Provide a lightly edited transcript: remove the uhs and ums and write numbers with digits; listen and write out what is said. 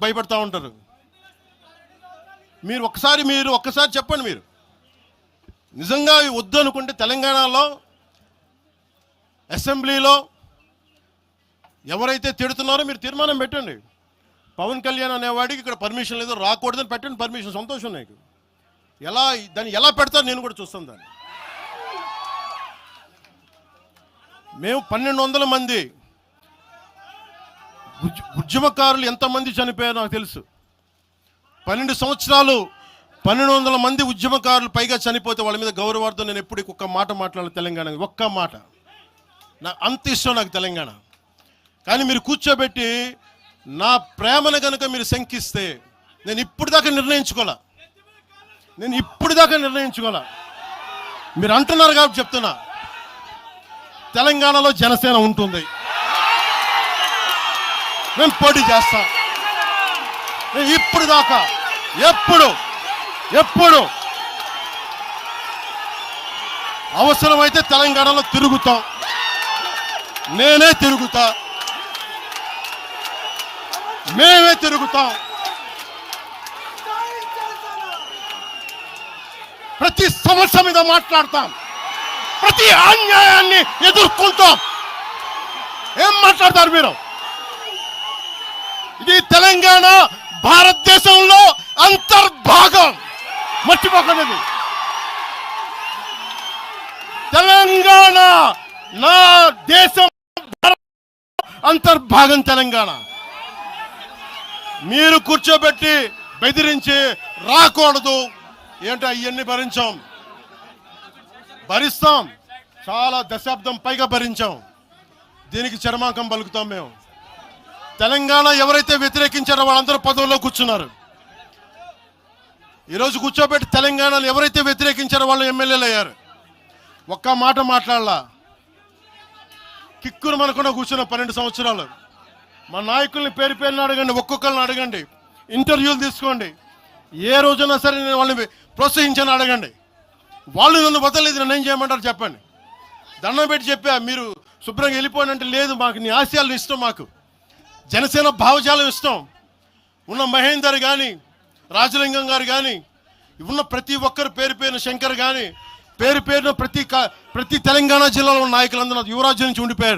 భయపడతా ఉంటారు. మీరు ఒక్కసారి చెప్పండి. మీరు నిజంగా వద్దు అనుకుంటే తెలంగాణలో అసెంబ్లీలో ఎవరైతే తిడుతున్నారో మీరు తీర్మానం పెట్టండి. పవన్ కళ్యాణ్ అనేవాడికి ఇక్కడ పర్మిషన్ లేదు, రాకూడదని పెట్టండి పర్మిషన్. సంతోషం నాకు. దాన్ని ఎలా పెడతారు నేను కూడా చూస్తాను దాన్ని. మేము 1200 మంది ఉద్యమకారులు ఎంతమంది చనిపోయారో నాకు తెలుసు. 12 సంవత్సరాలు 1200 మంది ఉద్యమకారులు పైగా చనిపోతే వాళ్ళ మీద గౌరవార్థం నేను ఎప్పుడు ఒక్క మాట మాట్లాడాలి తెలంగాణ. ఒక్క మాట. అంత ఇష్టం నాకు తెలంగాణ. కానీ మీరు కూర్చోబెట్టి నా ప్రేమను కనుక మీరు శంకిస్తే నేను ఇప్పుడు దాకా నిర్ణయించుకోలే. మీరు అంటున్నారు కాబట్టి చెప్తున్నా, తెలంగాణలో జనసేన ఉంటుంది. మేము పోటీ చేస్తాం. ఇప్పుడు దాకా ఎప్పుడు అవసరమైతే తెలంగాణలో తిరుగుతాం. నేనే తిరుగుతా, మేమే తిరుగుతాం. ప్రతి సమస్య మీద మాట్లాడతాం, ప్రతి అన్యాయాన్ని ఎదుర్కొంటాం. ఏం మాట్లాడతారు మీరు? ఇది తెలంగాణ భారతదేశంలో అంతర్భాగం, మర్చిపోకండి. తెలంగాణ నా దేశం అంతర్భాగం తెలంగాణ. మీరు కూర్చోబెట్టి బెదిరించి రాకూడదు ఏంటో అవన్నీ భరిస్తాం. చాలా దశాబ్దం పైగా భరించాం. దీనికి చర్మాంకం పలుకుతాం మేము. తెలంగాణ ఎవరైతే వ్యతిరేకించారో వాళ్ళందరూ పదవుల్లో కూర్చున్నారు. ఈరోజు కూర్చోబెట్టి తెలంగాణను ఎవరైతే వ్యతిరేకించారో వాళ్ళు ఎమ్మెల్యేలు అయ్యారు. ఒక్క మాట మాట్లాడలా. కిక్కురు మనకుండా కూర్చున్న 12 సంవత్సరాలు. మా నాయకుల్ని పేరు పేరుని అడగండి, ఒక్కొక్కరిని అడగండి, ఇంటర్వ్యూలు తీసుకోండి. ఏ రోజునా సరే నేను వాళ్ళని ప్రోత్సహించాను అడగండి. వాళ్ళు నన్ను వదలలేదు, నన్ను ఏం చేయమంటారు చెప్పండి. దండం పెట్టి చెప్పా, మీరు శుభ్రంగా వెళ్ళిపోండి అంటే లేదు, మాకు నీ ఆశయాలు ఇష్టం, మాకు జనసేన భావజాలం ఇష్టం. ఉన్న మహేందర్ కానీ, రాజలింగం గారు కానీ, ఉన్న ప్రతి ఒక్కరు పేరు పేరున, శంకర్ కానీ, పేరు పేరున ప్రతి తెలంగాణ జిల్లాలో నాయకులందరూ యువరాజ్యం నుంచి ఉండిపోయారు.